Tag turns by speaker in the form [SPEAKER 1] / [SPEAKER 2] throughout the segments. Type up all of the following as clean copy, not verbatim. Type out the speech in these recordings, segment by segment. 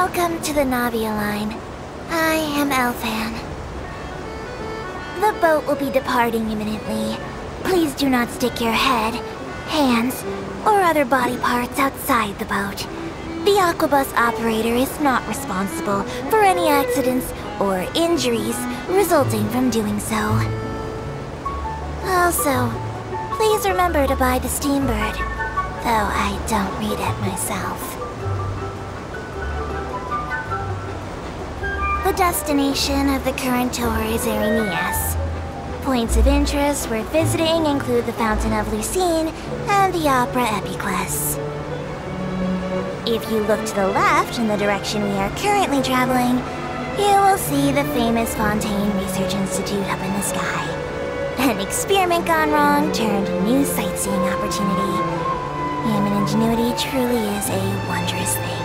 [SPEAKER 1] Welcome to the Navia line. I am Elfan. The boat will be departing imminently. Please do not stick your head, hands, or other body parts outside the boat. The Aquabus operator is not responsible for any accidents or injuries resulting from doing so. Also, please remember to buy the Steambird, though I don't read it myself. The destination of the current tour is Arenias. Points of interest worth visiting include the Fountain of Lucine and the Opera Epiclese. If you look to the left in the direction we are currently traveling, you will see the famous Fontaine Research Institute up in the sky. An experiment gone wrong turned new sightseeing opportunity. Human ingenuity truly is a wondrous thing.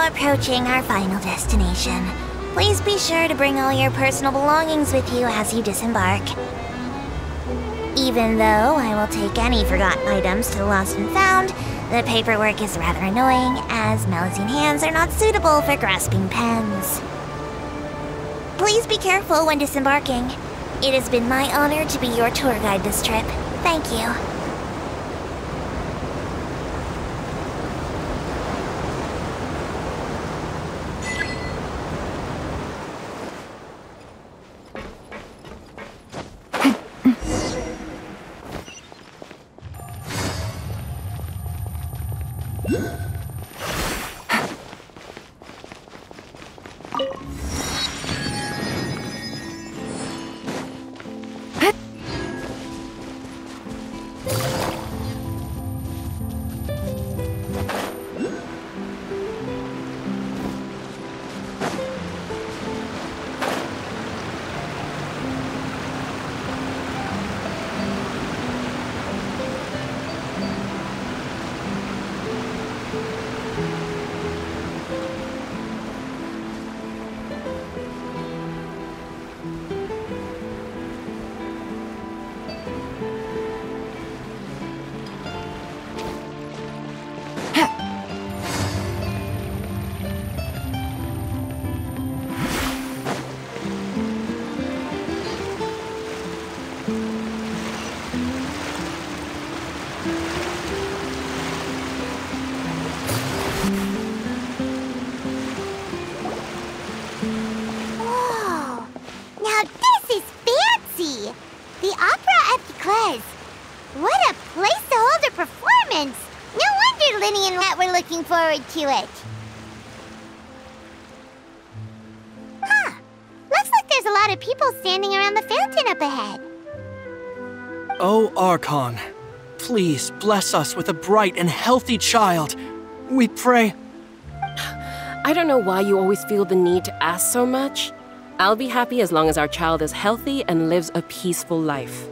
[SPEAKER 1] Approaching our final destination. Please be sure to bring all your personal belongings with you as you disembark. Even though I will take any forgotten items to the lost and found, the paperwork is rather annoying, as Melusine hands are not suitable for grasping pens. Please be careful when disembarking. It has been my honor to be your tour guide this trip. Thank you. Forward to it. Huh. Looks like there's a lot of people standing around the fountain up ahead.
[SPEAKER 2] Oh, Archon, please bless us with a bright and healthy child. We pray.
[SPEAKER 3] I don't know why you always feel the need to ask so much. I'll be happy as long as our child is healthy and lives a peaceful life.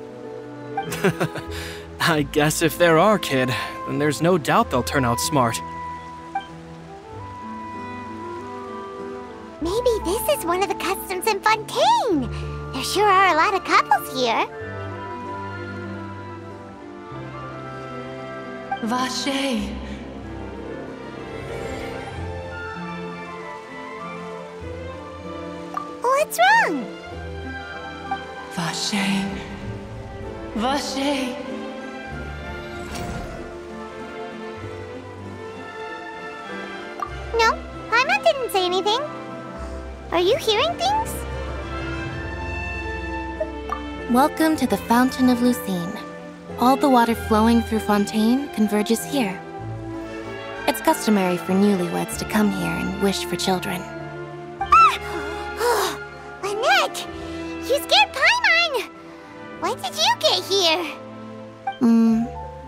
[SPEAKER 2] I guess if they're our kid, then there's no doubt they'll turn out smart.
[SPEAKER 1] Maybe this is one of the customs in Fontaine. There sure are a lot of couples here.
[SPEAKER 4] Vache.
[SPEAKER 1] What's wrong?
[SPEAKER 4] Vache. Vache.
[SPEAKER 1] No, Paimon didn't say anything. Are you hearing things?
[SPEAKER 5] Welcome to the Fountain of Lucine. All the water flowing through Fontaine converges here. It's customary for newlyweds to come here and wish for children.
[SPEAKER 1] Ah! Lynette! You scared Paimon! When did you get here?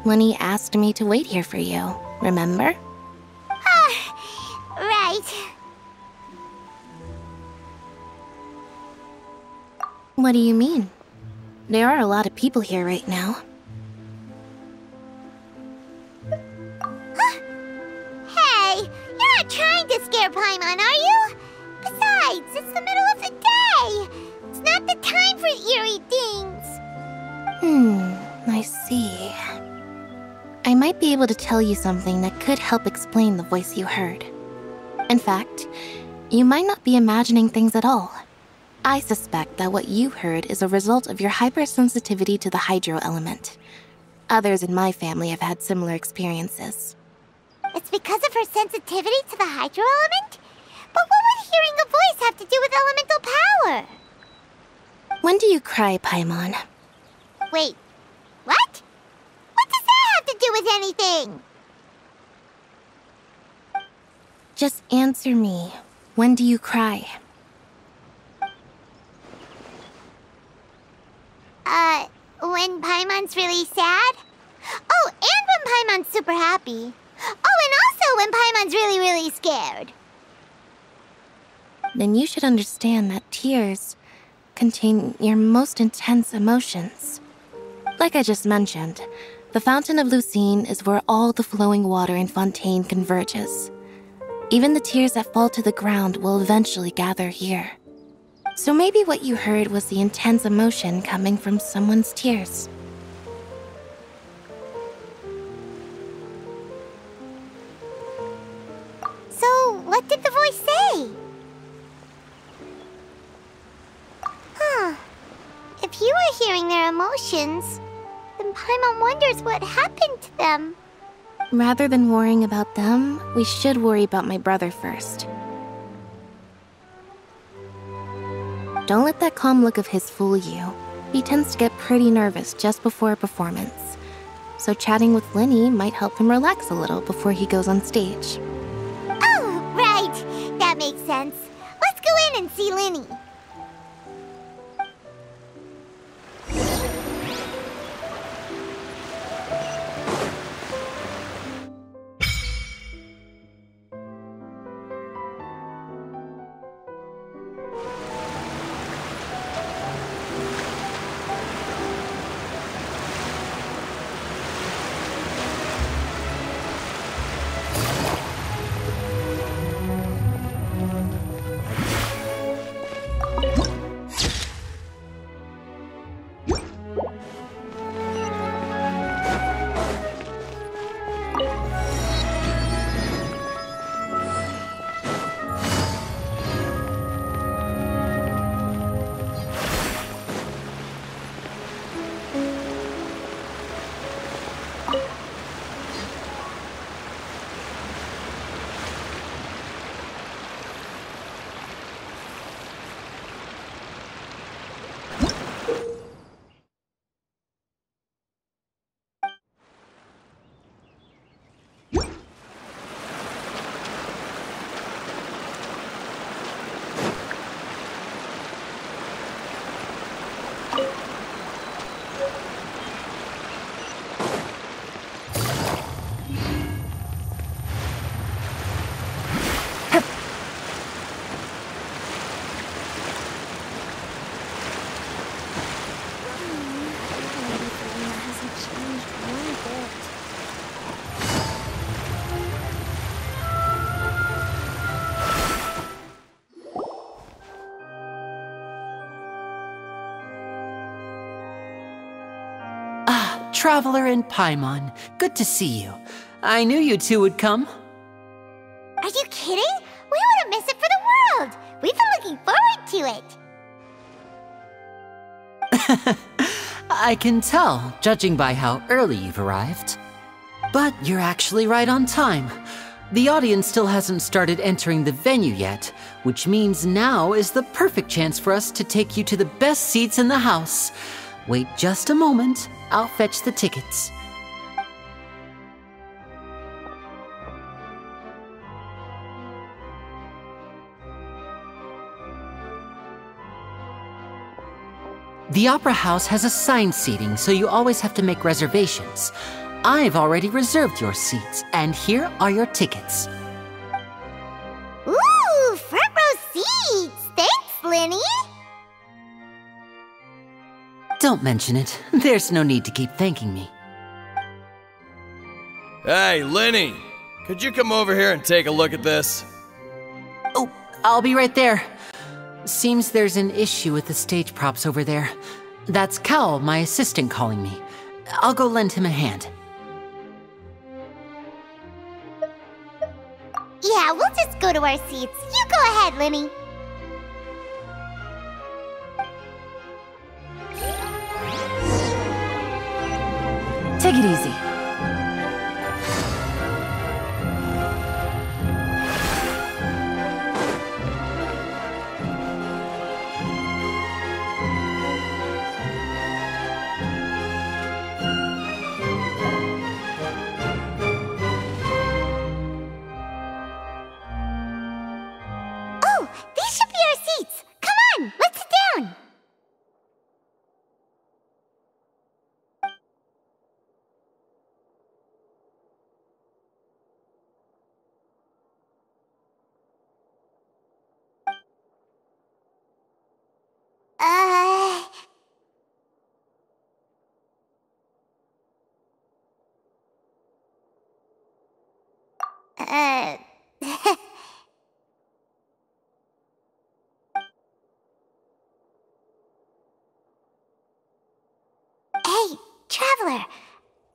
[SPEAKER 5] When he asked me to wait here for you, remember?
[SPEAKER 1] Right.
[SPEAKER 5] What do you mean? There are a lot of people here right now.
[SPEAKER 1] trying to scare Paimon, are you? Besides, it's the middle of the day. It's not the time for eerie things.
[SPEAKER 5] I see. I might be able to tell you something that could help explain the voice you heard. In fact, you might not be imagining things at all. I suspect that what you heard is a result of your hypersensitivity to the hydro element. Others in my family have had similar experiences.
[SPEAKER 1] It's because of her sensitivity to the hydro element? But what would hearing a voice have to do with elemental power?
[SPEAKER 5] When do you cry, Paimon?
[SPEAKER 1] Wait, what? What does that have to do with anything?
[SPEAKER 5] Just answer me. When do you cry?
[SPEAKER 1] When Paimon's really sad? Oh, and when Paimon's super happy. Oh, and also when Paimon's really, really scared.
[SPEAKER 5] Then you should understand that tears contain your most intense emotions. Like I just mentioned, the Fountain of Lucine is where all the flowing water in Fontaine converges. Even the tears that fall to the ground will eventually gather here. So maybe what you heard was the intense emotion coming from someone's tears.
[SPEAKER 1] So, what did the voice say? If you were hearing their emotions, then Paimon wonders what happened to them.
[SPEAKER 5] Rather than worrying about them, we should worry about my brother first. Don't let that calm look of his fool you. He tends to get pretty nervous just before a performance. So chatting with Linny might help him relax a little before he goes on stage.
[SPEAKER 1] Oh, right. That makes sense. Let's go in and see Linny.
[SPEAKER 4] Traveler and Paimon, good to see you. I knew you two would come.
[SPEAKER 1] Are you kidding? We wouldn't miss it for the world. We've been looking forward to it.
[SPEAKER 4] I can tell, judging by how early you've arrived. But you're actually right on time. The audience still hasn't started entering the venue yet, which means now is the perfect chance for us to take you to the best seats in the house. Wait just a moment. I'll fetch the tickets. The Opera House has assigned seating, so you always have to make reservations. I've already reserved your seats, and here are your tickets.
[SPEAKER 1] Ooh, front row seats! Thanks, Linny!
[SPEAKER 4] Don't mention it. There's no need to keep thanking me.
[SPEAKER 6] Hey, Linny! Could you come over here and take a look at this?
[SPEAKER 4] I'll be right there. Seems there's an issue with the stage props over there. That's Cal, my assistant, calling me. I'll go lend him a hand.
[SPEAKER 6] Yeah, we'll just go to our seats. You go ahead, Linny.
[SPEAKER 5] Take it easy.
[SPEAKER 6] Oh, these should be our seats. Come on, let's sit down. Uh... Uh... Hey, Traveler.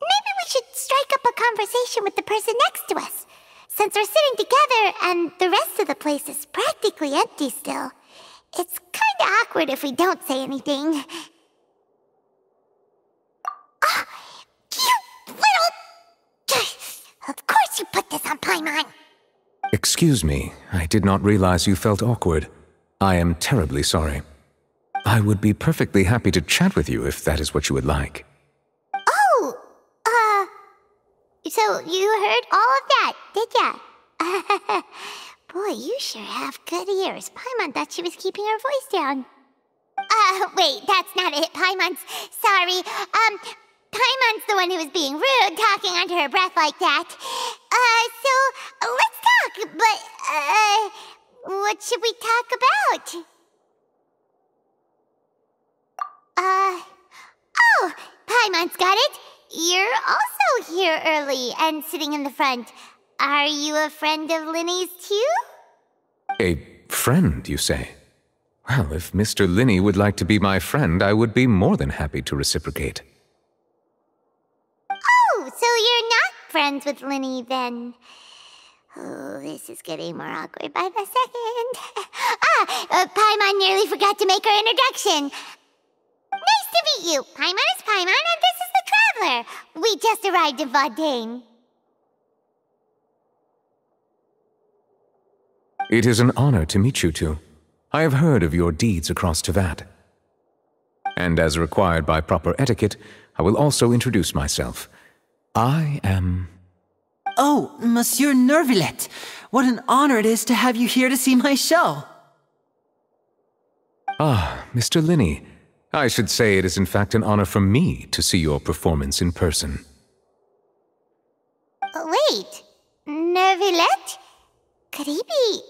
[SPEAKER 6] Maybe we should strike up a conversation with the person next to us. Since we're sitting together and the rest of the place is practically empty still, it's kinda awkward if we don't say anything. Ah, you little... Of course you put this on Paimon!
[SPEAKER 7] Excuse me, I did not realize you felt awkward. I am terribly sorry. I would be perfectly happy to chat with you if that is what you would like.
[SPEAKER 6] Oh, so you heard all of that, did ya? Boy, you sure have good ears. Paimon thought she was keeping her voice down. Wait, that's not it, Paimon's... Sorry, Paimon's the one who was being rude, talking under her breath like that. So, let's talk, but, what should we talk about? Oh, Paimon's got it. You're also here early and sitting in the front. Are you a friend of Linny's too?
[SPEAKER 7] A friend, you say? Well, if Mr. Linny would like to be my friend, I would be more than happy to reciprocate.
[SPEAKER 6] Oh, so you're not friends with Linny then? Oh, this is getting more awkward by the second. Paimon nearly forgot to make her introduction. Nice to meet you. Paimon is Paimon, and this is the Traveler. We just arrived in Fontaine.
[SPEAKER 7] It is an honor to meet you two. I have heard of your deeds across Tevat. And as required by proper etiquette, I will also introduce myself. I am...
[SPEAKER 4] Oh, Monsieur Nervillet! What an honor it is to have you here to see my show!
[SPEAKER 7] Ah, Mr. Linny. I should say it is in fact an honor for me to see your performance in person.
[SPEAKER 6] Wait, Nervillet? Could he be...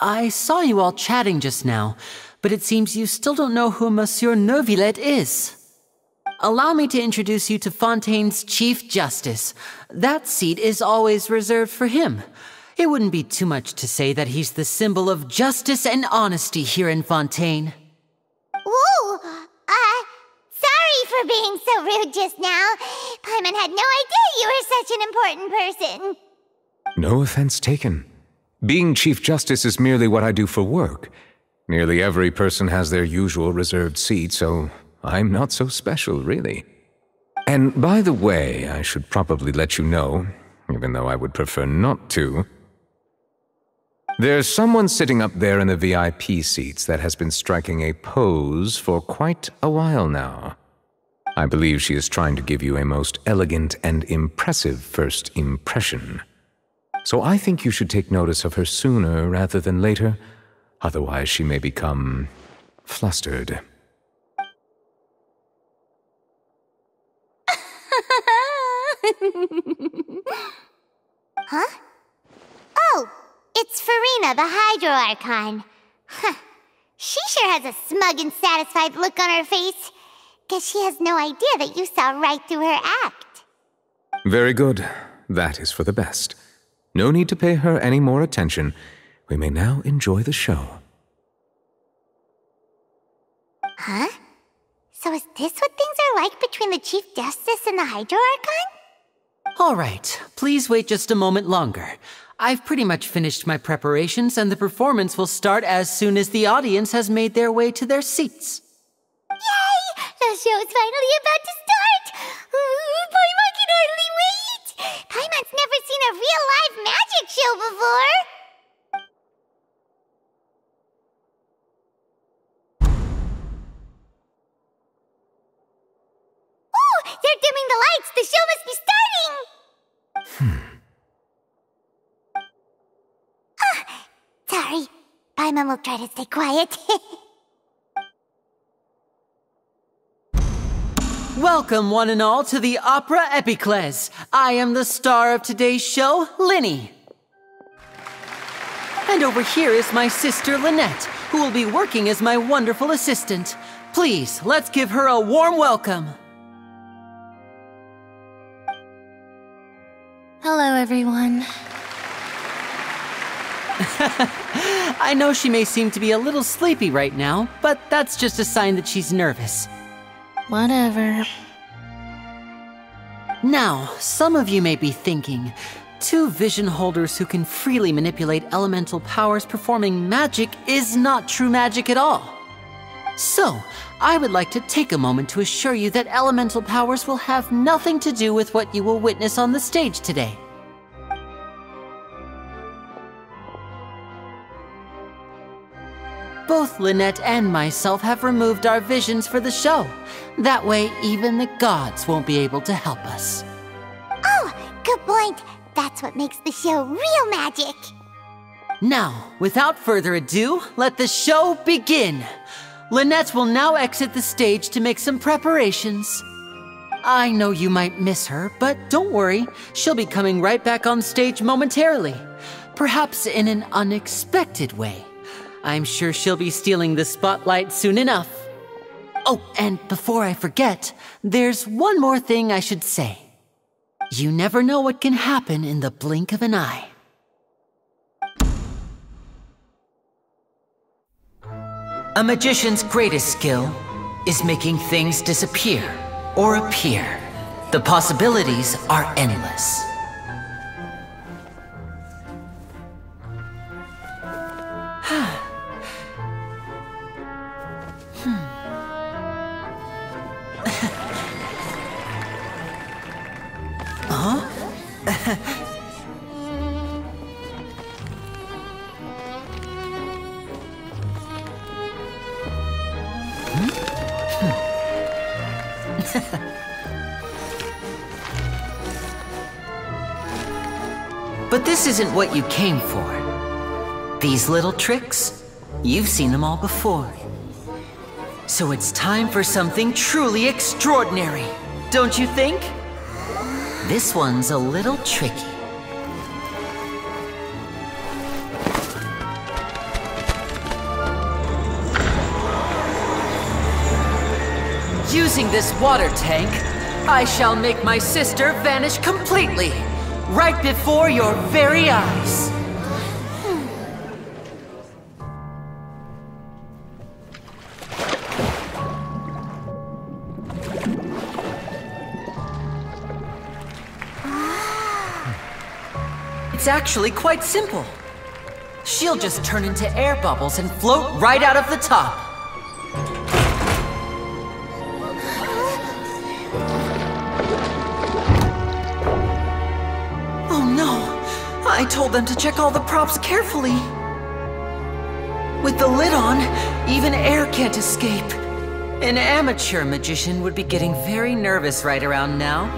[SPEAKER 4] I saw you all chatting just now, but it seems you still don't know who Monsieur Nervillet is. Allow me to introduce you to Fontaine's Chief Justice. That seat is always reserved for him. It wouldn't be too much to say that he's the symbol of justice and honesty here in Fontaine.
[SPEAKER 6] Whoa! Sorry for being so rude just now. Paimon had no idea you were such an important person.
[SPEAKER 7] No offense taken. Being Chief Justice is merely what I do for work. Nearly every person has their usual reserved seat, so I'm not so special, really. And by the way, I should probably let you know, even though I would prefer not to, there's someone sitting up there in the VIP seats that has been striking a pose for quite a while now. I believe she is trying to give you a most elegant and impressive first impression. So I think you should take notice of her sooner rather than later, otherwise she may become flustered.
[SPEAKER 6] Huh? Oh, it's Farina, the Hydro Archon. Huh. She sure has a smug and satisfied look on her face. Guess she has no idea that you saw right through her act.
[SPEAKER 7] Very good. That is for the best. No need to pay her any more attention. We may now enjoy the show.
[SPEAKER 6] Huh? So is this what things are like between the Chief Justice and the Hydro Archon?
[SPEAKER 4] All right, please wait just a moment longer. I've pretty much finished my preparations, and the performance will start as soon as the audience has made their way to their seats.
[SPEAKER 6] Yay! The show's finally about to start! Paimon can hardly wait! Paimon's never seen a real live magic show before! Ooh! They're dimming the lights! The show must be starting! Sorry. Paimon will try to stay quiet.
[SPEAKER 4] Welcome, one and all, to the Opera Epiclese. I am the star of today's show, Linny. And over here is my sister, Lynette, who will be working as my wonderful assistant. Please, let's give her a warm welcome.
[SPEAKER 5] Hello, everyone.
[SPEAKER 4] I know she may seem to be a little sleepy right now, but that's just a sign that she's nervous.
[SPEAKER 5] Whatever.
[SPEAKER 4] Now, some of you may be thinking, two vision holders who can freely manipulate elemental powers performing magic is not true magic at all. So, I would like to take a moment to assure you that elemental powers will have nothing to do with what you will witness on the stage today. Both Lynette and myself have removed our visions for the show. That way, even the gods won't be able to help us.
[SPEAKER 6] Oh, good point. That's what makes the show real magic.
[SPEAKER 4] Now, without further ado, let the show begin. Lynette will now exit the stage to make some preparations. I know you might miss her, but don't worry. She'll be coming right back on stage momentarily. Perhaps in an unexpected way. I'm sure she'll be stealing the spotlight soon enough. Oh, and before I forget, there's one more thing I should say. You never know what can happen in the blink of an eye. A magician's greatest skill is making things disappear or appear. The possibilities are endless. But this isn't what you came for. These little tricks, you've seen them all before. So it's time for something truly extraordinary, don't you think? This one's a little tricky. Using this water tank, I shall make my sister vanish completely, right before your very eyes. It's actually quite simple. She'll just turn into air bubbles and float right out of the top. Oh no! I told them to check all the props carefully. With the lid on, even air can't escape. An amateur magician would be getting very nervous right around now.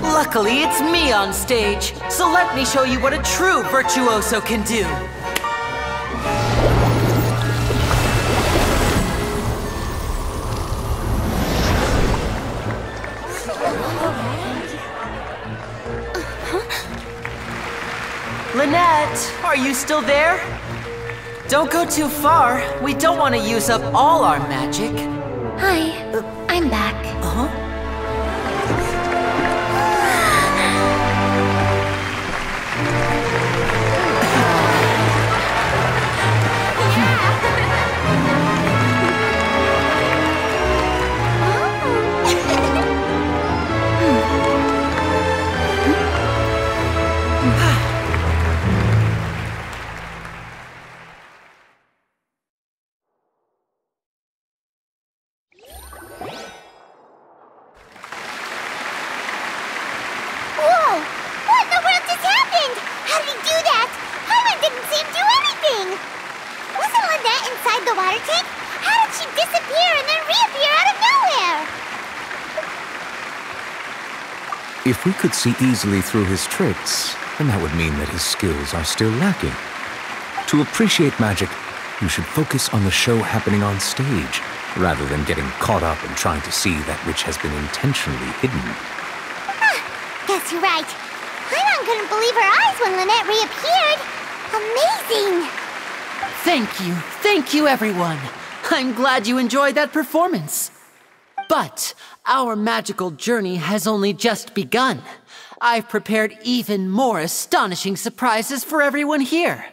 [SPEAKER 4] Luckily, it's me on stage, so let me show you what a true virtuoso can do. Lynette, are you still there? Don't go too far. We don't want to use up all our magic.
[SPEAKER 5] Hi, I'm back.
[SPEAKER 6] tank? How did she disappear and then reappear out of nowhere?
[SPEAKER 7] If we could see easily through his tricks, then that would mean that his skills are still lacking. To appreciate magic, you should focus on the show happening on stage, rather than getting caught up in trying to see that which has been intentionally hidden.
[SPEAKER 6] Guess you're right. Paimon couldn't believe her eyes when Lynette reappeared. Amazing!
[SPEAKER 4] Thank you everyone. I'm glad you enjoyed that performance. But our magical journey has only just begun. I've prepared even more astonishing surprises for everyone here.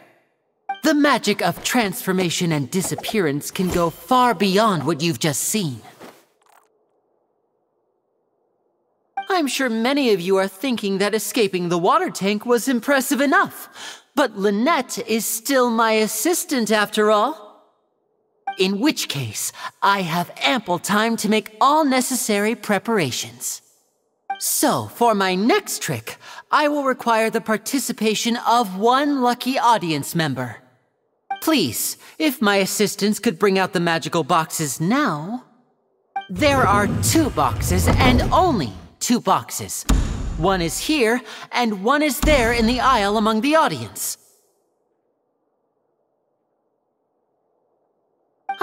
[SPEAKER 4] The magic of transformation and disappearance can go far beyond what you've just seen. I'm sure many of you are thinking that escaping the water tank was impressive enough, but Lynette is still my assistant after all. In which case, I have ample time to make all necessary preparations. So, for my next trick, I will require the participation of one lucky audience member. Please, if my assistants could bring out the magical boxes now. There are 2 boxes and only 2 boxes. One is here and one is there in the aisle among the audience.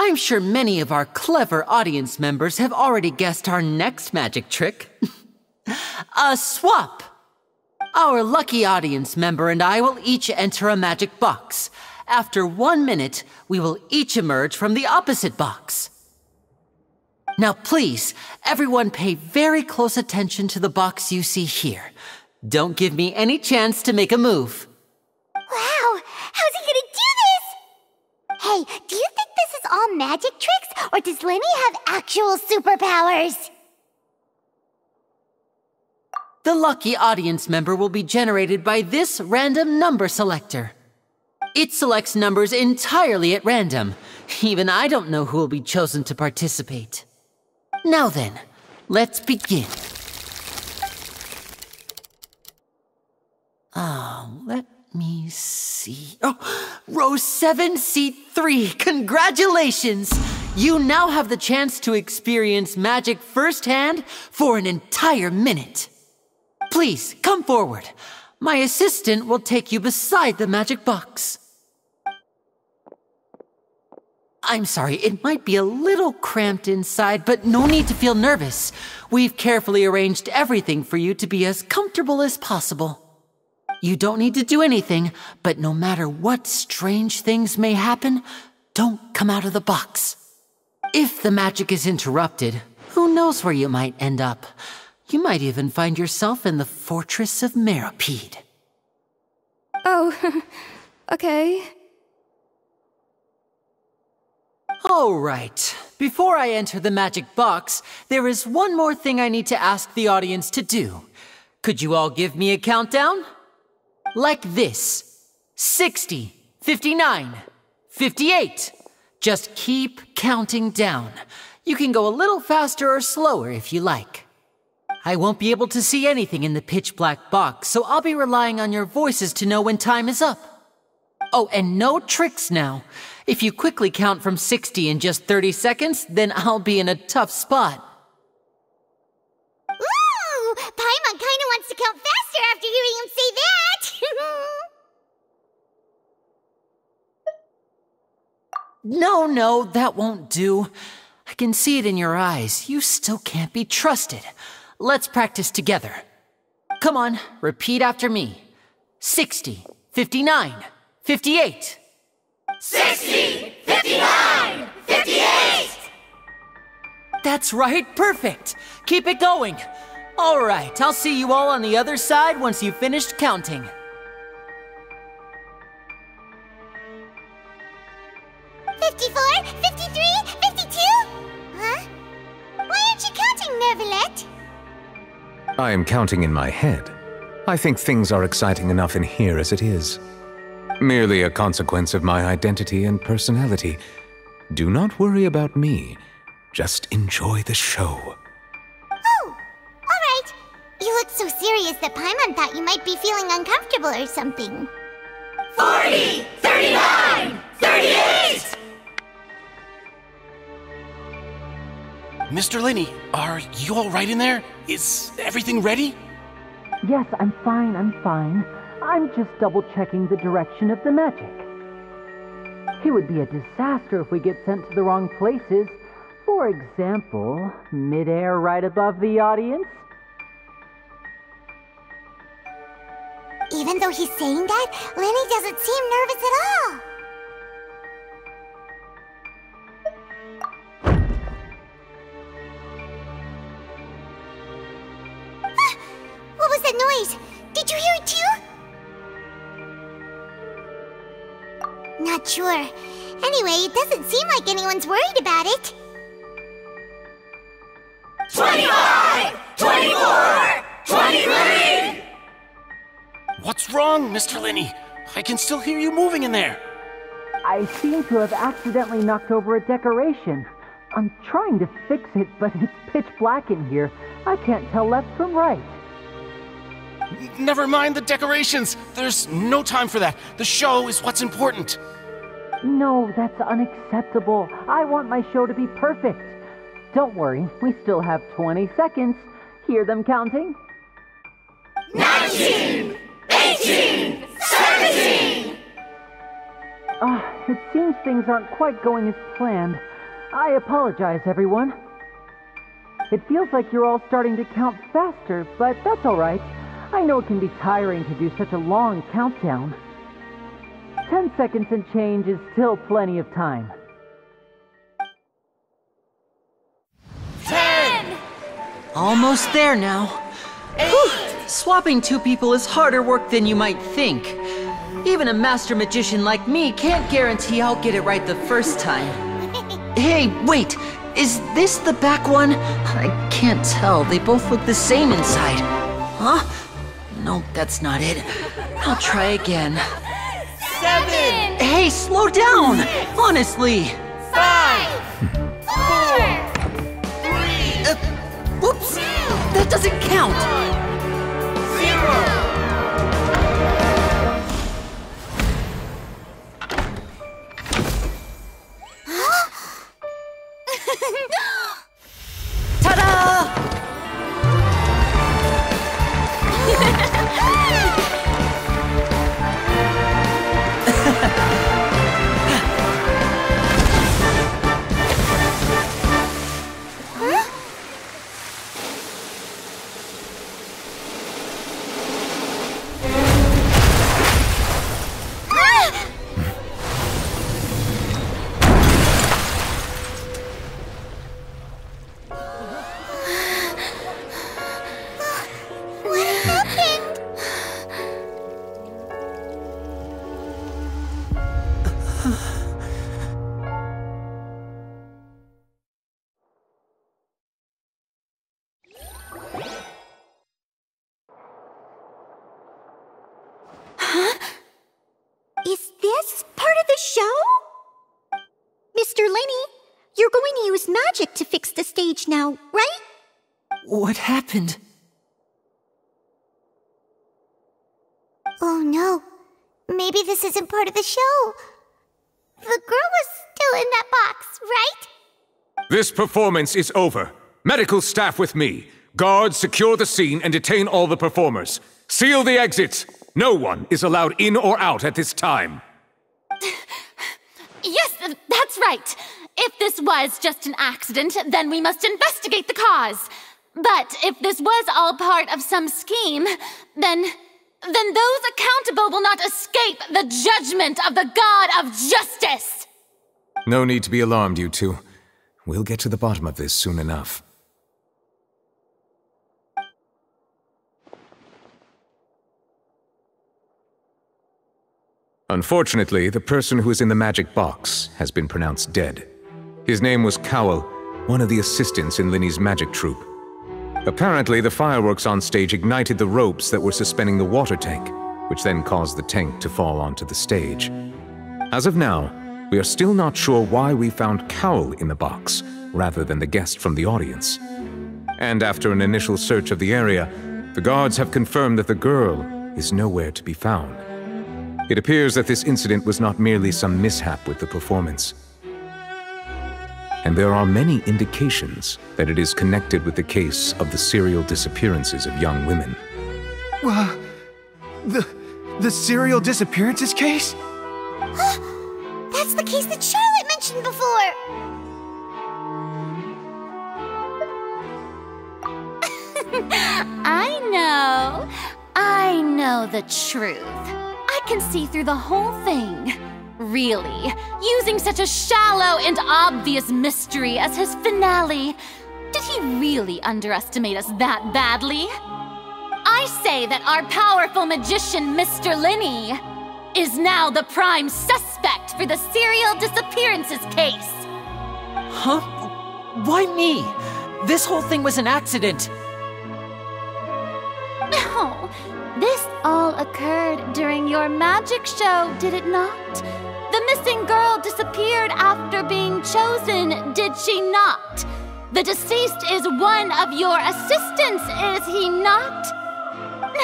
[SPEAKER 4] I'm sure many of our clever audience members have already guessed our next magic trick. A swap! Our lucky audience member and I will each enter a magic box. After 1 minute, we will each emerge from the opposite box. Now please, everyone pay very close attention to the box you see here. Don't give me any chance to make a move.
[SPEAKER 6] Wow! How's he gonna do this? Hey, do you think this is all magic tricks, or does Lenny have actual superpowers?
[SPEAKER 4] The lucky audience member will be generated by this random number selector. It selects numbers entirely at random. Even I don't know who will be chosen to participate. Now then, let's begin. Let me see. Oh, row 7, seat 3. Congratulations! You now have the chance to experience magic firsthand for an entire minute. Please, come forward. My assistant will take you beside the magic box. I'm sorry, it might be a little cramped inside, but no need to feel nervous. We've carefully arranged everything for you to be as comfortable as possible. You don't need to do anything, but no matter what strange things may happen, don't come out of the box. If the magic is interrupted, who knows where you might end up? You might even find yourself in the Fortress of Meropide.
[SPEAKER 8] Oh, okay.
[SPEAKER 4] All right. Before I enter the magic box, there is one more thing I need to ask the audience to do. Could you all give me a countdown? Like this. 60, 59, 58. Just keep counting down. You can go a little faster or slower if you like. I won't be able to see anything in the pitch-black box, so I'll be relying on your voices to know when time is up. Oh, and no tricks now. If you quickly count from 60 in just 30 seconds, then I'll be in a tough spot.
[SPEAKER 6] Ooh! Paimon kinda wants to count faster after hearing him say that!
[SPEAKER 4] No, that won't do. I can see it in your eyes. You still can't be trusted. Let's practice together. Come on, repeat after me. 60, 59, 58.
[SPEAKER 9] 60, 59, 58!
[SPEAKER 4] That's right, perfect. Keep it going. All right, I'll see you all on the other side once you've finished counting.
[SPEAKER 6] 54, 53, 52? Huh? Why aren't you counting, Nervalette?
[SPEAKER 7] I am counting in my head. I think things are exciting enough in here as it is. Merely a consequence of my identity and personality. Do not worry about me. Just enjoy the show.
[SPEAKER 6] Oh, alright. You look so serious that Paimon thought you might be feeling uncomfortable or something.
[SPEAKER 9] 40, 39, 38!
[SPEAKER 10] Mr. Linney, are you all right in there? Is everything ready?
[SPEAKER 11] Yes, I'm fine, I'm just double-checking the direction of the magic. It would be a disaster if we get sent to the wrong places. For example, mid-air right above the audience.
[SPEAKER 6] Even though he's saying that, Lenny doesn't seem nervous at all. What was that noise? Did you hear it too? Not sure. Anyway, it doesn't seem like anyone's worried about it.
[SPEAKER 9] 25! 24! 23!
[SPEAKER 10] What's wrong, Mr. Linney? I can still hear you moving in there.
[SPEAKER 11] I seem to have accidentally knocked over a decoration. I'm trying to fix it, but it's pitch black in here. I can't tell left from right.
[SPEAKER 10] Never mind the decorations. There's no time for that. The show is what's important.
[SPEAKER 11] No, that's unacceptable. I want my show to be perfect. Don't worry, we still have 20 seconds. Hear them counting?
[SPEAKER 9] 19! 18! 17!
[SPEAKER 11] It seems things aren't quite going as planned. I apologize, everyone. It feels like you're all starting to count faster, but that's all right. I know it can be tiring to do such a long countdown. 10 seconds and change is still plenty of time.
[SPEAKER 9] 10!
[SPEAKER 4] Almost there now.
[SPEAKER 9] 8!
[SPEAKER 4] Whew. Swapping two people is harder work than you might think. Even a master magician like me can't guarantee I'll get it right the first time. Hey, wait! Is this the back one? I can't tell. They both look the same inside. Huh? No, that's not it. I'll try again.
[SPEAKER 9] 7!
[SPEAKER 4] Hey, slow down! Honestly!
[SPEAKER 9] 5! 4! 3!
[SPEAKER 4] Whoops! That doesn't count!
[SPEAKER 9] 0!
[SPEAKER 4] Ta-da!
[SPEAKER 6] Is this part of the show? Mr. Linney, you're going to use magic to fix the stage now, right?
[SPEAKER 4] What happened?
[SPEAKER 6] Oh no. Maybe this isn't part of the show. The girl was still in that box, right?
[SPEAKER 7] This performance is over. Medical staff with me. Guards, secure the scene and detain all the performers. Seal the exits. No one is allowed in or out at this time.
[SPEAKER 12] Yes, that's right. If this was just an accident, then we must investigate the cause. But if this was all part of some scheme, then those accountable will not escape the judgment of the God of Justice.
[SPEAKER 7] No need to be alarmed, you two. We'll get to the bottom of this soon enough. Unfortunately, the person who is in the magic box has been pronounced dead. His name was Cowell, one of the assistants in Linney's magic troupe. Apparently, the fireworks on stage ignited the ropes that were suspending the water tank, which then caused the tank to fall onto the stage. As of now, we are still not sure why we found Cowell in the box, rather than the guest from the audience. And after an initial search of the area, the guards have confirmed that the girl is nowhere to be found. It appears that this incident was not merely some mishap with the performance. and there are many indications that it is connected with the case of the serial disappearances of young women.
[SPEAKER 13] The serial disappearances case?
[SPEAKER 6] That's the case that Charlotte mentioned before!
[SPEAKER 12] I know the truth. I can see through the whole thing. Really, using such a shallow and obvious mystery as his finale. Did he really underestimate us that badly? I say that our powerful magician, Mr. Linney, is now the prime suspect for the serial disappearances case.
[SPEAKER 4] Huh? Why me? This whole thing was an accident.
[SPEAKER 12] No, this all occurred during your magic show, did it not? The missing girl disappeared after being chosen, did she not? The deceased is one of your assistants, is he not?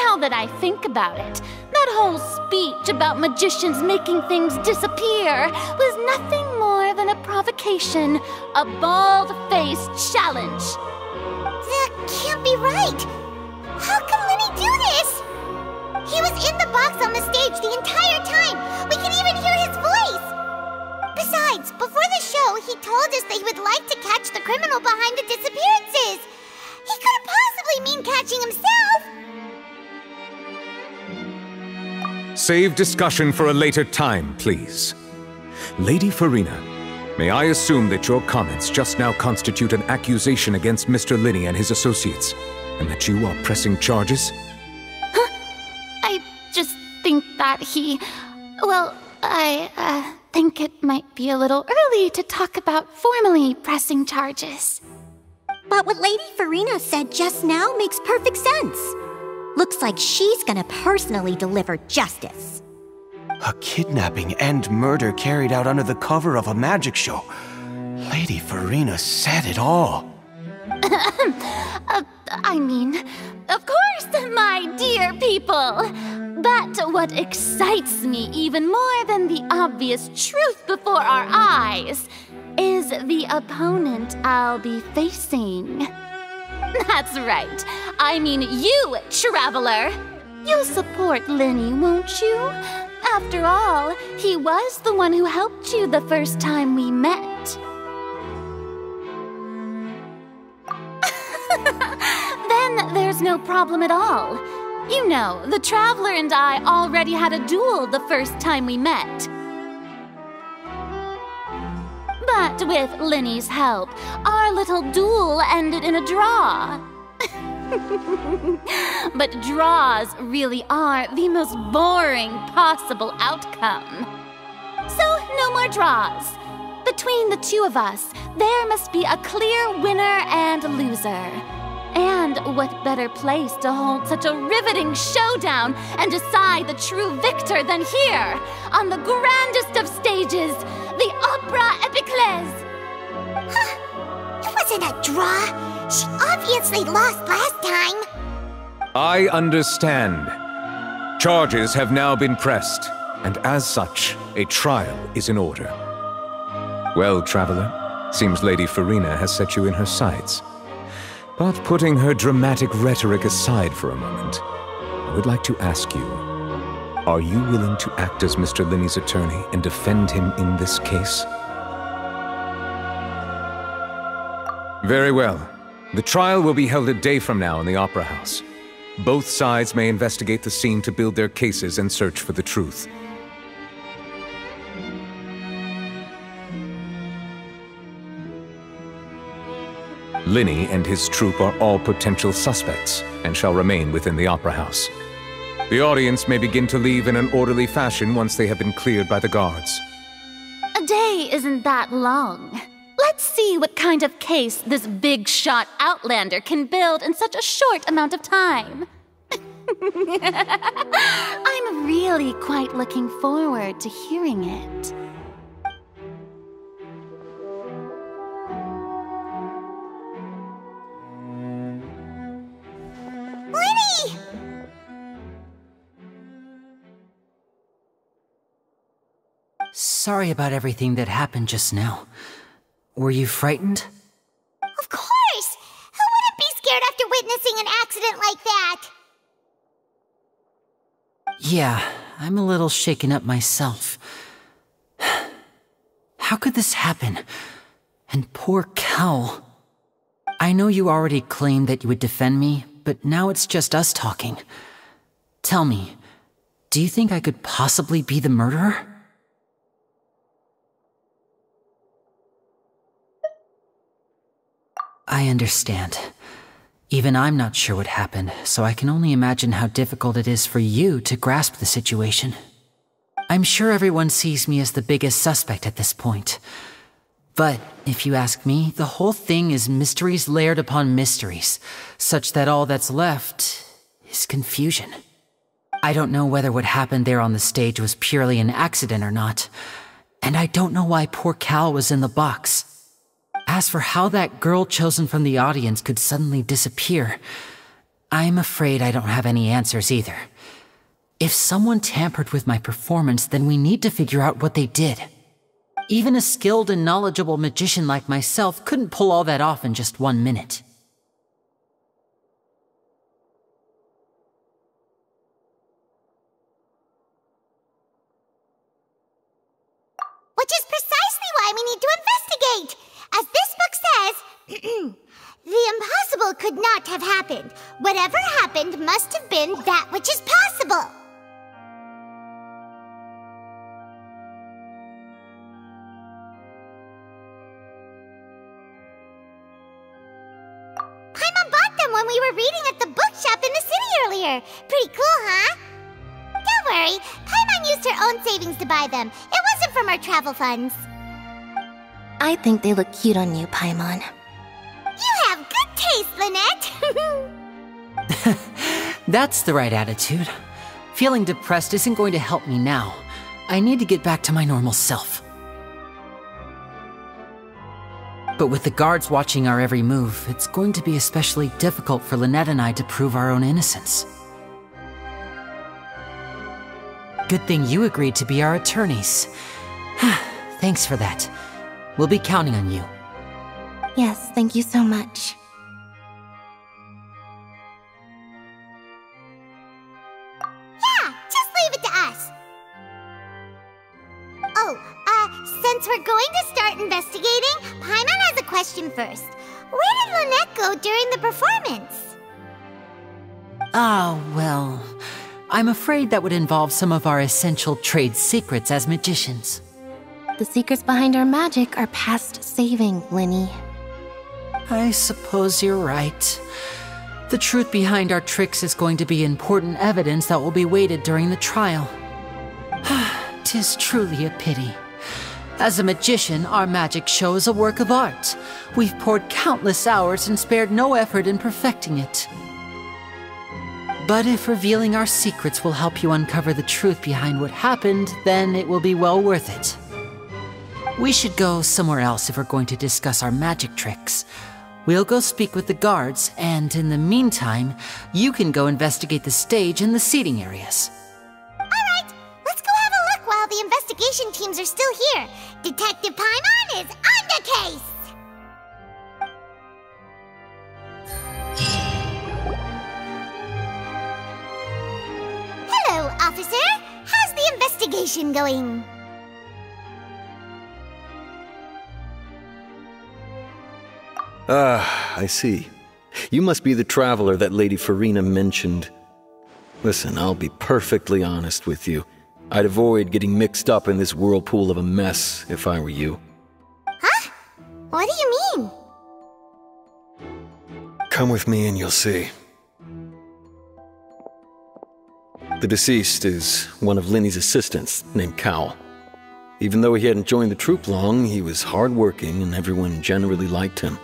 [SPEAKER 12] Now that I think about it, that whole speech about magicians making things disappear was nothing more than a provocation, a bald-faced challenge.
[SPEAKER 6] That can't be right! How can Linney do this? He was in the box on the stage the entire time! We can even hear his voice! Besides, before the show, he told us that he would like to catch the criminal behind the disappearances! He couldn't possibly mean catching himself!
[SPEAKER 7] Save discussion for a later time, please. Lady Farina, may I assume that your comments just now constitute an accusation against Mr. Linney and his associates, and that you are pressing charges?
[SPEAKER 12] I just think that I think it might be a little early to talk about formally pressing charges.
[SPEAKER 6] But what Lady Farina said just now makes perfect sense. Looks like she's gonna personally deliver justice.
[SPEAKER 13] A kidnapping and murder carried out under the cover of a magic show. Lady Farina said it all.
[SPEAKER 12] I mean, of course, my dear people. But what excites me even more than the obvious truth before our eyes is the opponent I'll be facing. That's right. I mean you, Traveler. You'll support Linney, won't you? After all, he was the one who helped you the first time we met. Then there's no problem at all. You know, the Traveler and I already had a duel the first time we met. But with Linney's help, our little duel ended in a draw. But draws really are the most boring possible outcome. So, no more draws. Between the two of us, there must be a clear winner and loser. And what better place to hold such a riveting showdown and decide the true victor than here, on the grandest of stages, the Opera Epiclese.
[SPEAKER 6] It wasn't a draw. She obviously lost last time.
[SPEAKER 7] I understand. Charges have now been pressed, and as such, a trial is in order. Well, Traveler, seems Lady Farina has set you in her sights. But putting her dramatic rhetoric aside for a moment, I would like to ask you, are you willing to act as Mr. Linney's attorney and defend him in this case? Very well. The trial will be held a day from now in the Opera House. Both sides may investigate the scene to build their cases and search for the truth. Linney and his troupe are all potential suspects and shall remain within the Opera House. The audience may begin to leave in an orderly fashion once they have been cleared by the guards.
[SPEAKER 12] A day isn't that long. Let's see what kind of case this big-shot outlander can build in such a short amount of time. I'm really quite looking forward to hearing it.
[SPEAKER 6] Linney!
[SPEAKER 4] Sorry about everything that happened just now. Were you frightened?
[SPEAKER 6] Of course! Who wouldn't be scared after witnessing an accident like that?
[SPEAKER 4] Yeah, I'm a little shaken up myself. How could this happen? And poor Cal. I know you already claimed that you would defend me, but now it's just us talking. Tell me, do you think I could possibly be the murderer? I understand. Even I'm not sure what happened, so I can only imagine how difficult it is for you to grasp the situation. I'm sure everyone sees me as the biggest suspect at this point. But if you ask me, the whole thing is mysteries layered upon mysteries, such that all that's left is confusion. I don't know whether what happened there on the stage was purely an accident or not, and I don't know why poor Cal was in the box. As for how that girl chosen from the audience could suddenly disappear, I'm afraid I don't have any answers either. If someone tampered with my performance, then we need to figure out what they did. Even a skilled and knowledgeable magician like myself couldn't pull all that off in just 1 minute.
[SPEAKER 6] Which is precisely why we need to investigate! As this book says, the impossible could not have happened. Whatever happened must have been that which is possible. Paimon bought them when we were reading at the bookshop in the city earlier. Pretty cool, huh? Don't worry, Paimon used her own savings to buy them. It wasn't from our travel funds.
[SPEAKER 5] I think they look cute on you, Paimon.
[SPEAKER 6] You have good taste, Lynette!
[SPEAKER 4] That's the right attitude. Feeling depressed isn't going to help me now. I need to get back to my normal self. But with the guards watching our every move, it's going to be especially difficult for Lynette and I to prove our own innocence. Good thing you agreed to be our attorneys. Thanks for that. We'll be counting on you.
[SPEAKER 5] Yes, thank you so much.
[SPEAKER 6] Yeah, just leave it to us. Oh, since we're going to start investigating, Paimon has a question first. Where did Lynette go during the performance?
[SPEAKER 4] Ah, well, I'm afraid that would involve some of our essential trade secrets as magicians.
[SPEAKER 5] The secrets behind our magic are past saving, Linny.
[SPEAKER 4] I suppose you're right. The truth behind our tricks is going to be important evidence that will be weighted during the trial. 'Tis truly a pity. As a magician, our magic show is a work of art. We've poured countless hours and spared no effort in perfecting it. But if revealing our secrets will help you uncover the truth behind what happened, then it will be well worth it. We should go somewhere else if we're going to discuss our magic tricks. We'll go speak with the guards, and in the meantime, you can go investigate the stage and the seating areas.
[SPEAKER 6] Alright, let's go have a look while the investigation teams are still here. Detective Paimon is on the case! Hello, officer. How's the investigation going?
[SPEAKER 14] I see. You must be the traveler that Lady Farina mentioned. Listen, I'll be perfectly honest with you. I'd avoid getting mixed up in this whirlpool of a mess if I were you.
[SPEAKER 6] Huh? What do you mean?
[SPEAKER 14] Come with me and you'll see. The deceased is one of Linny's assistants, named Cal. Even though he hadn't joined the troupe long, he was hardworking and everyone generally liked him.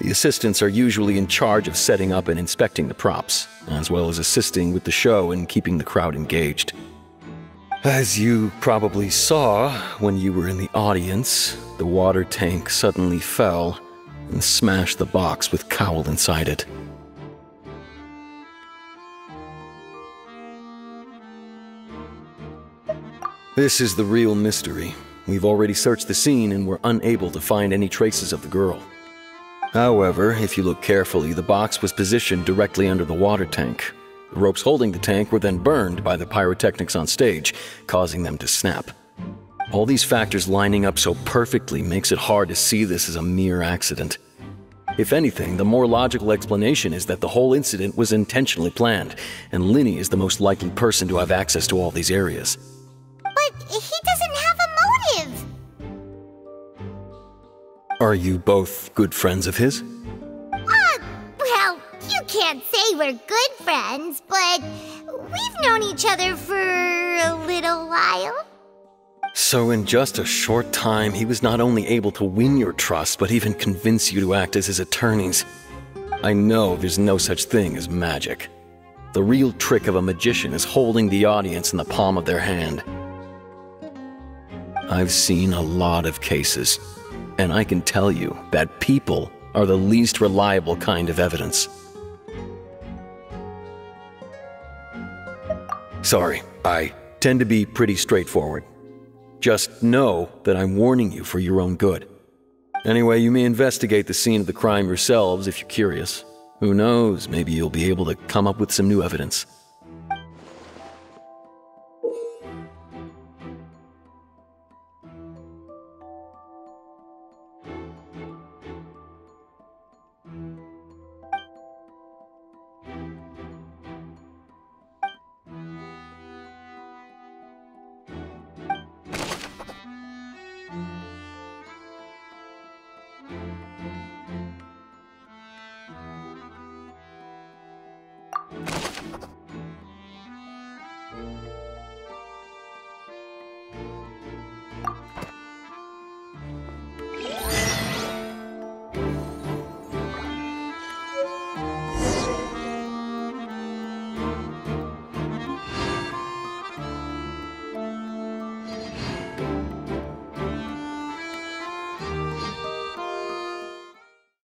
[SPEAKER 14] The assistants are usually in charge of setting up and inspecting the props, as well as assisting with the show and keeping the crowd engaged. As you probably saw when you were in the audience, the water tank suddenly fell and smashed the box with Cowl inside it. This is the real mystery. we've already searched the scene and were unable to find any traces of the girl. However, if you look carefully, the box was positioned directly under the water tank. The ropes holding the tank were then burned by the pyrotechnics on stage, causing them to snap. All these factors lining up so perfectly makes it hard to see this as a mere accident. If anything, the more logical explanation is that the whole incident was intentionally planned, and Linny is the most likely person to have access to all these areas.
[SPEAKER 6] But he doesn't have a motive!
[SPEAKER 14] Are you both good friends of his?
[SPEAKER 6] Well, you can't say we're good friends, but we've known each other for a little while.
[SPEAKER 14] So in just a short time, he was not only able to win your trust, but even convince you to act as his attorneys. I know there's no such thing as magic. The real trick of a magician is holding the audience in the palm of their hand. I've seen a lot of cases, and I can tell you that people are the least reliable kind of evidence. Sorry, I tend to be pretty straightforward. Just know that I'm warning you for your own good. Anyway, you may investigate the scene of the crime yourselves if you're curious. Who knows, maybe you'll be able to come up with some new evidence.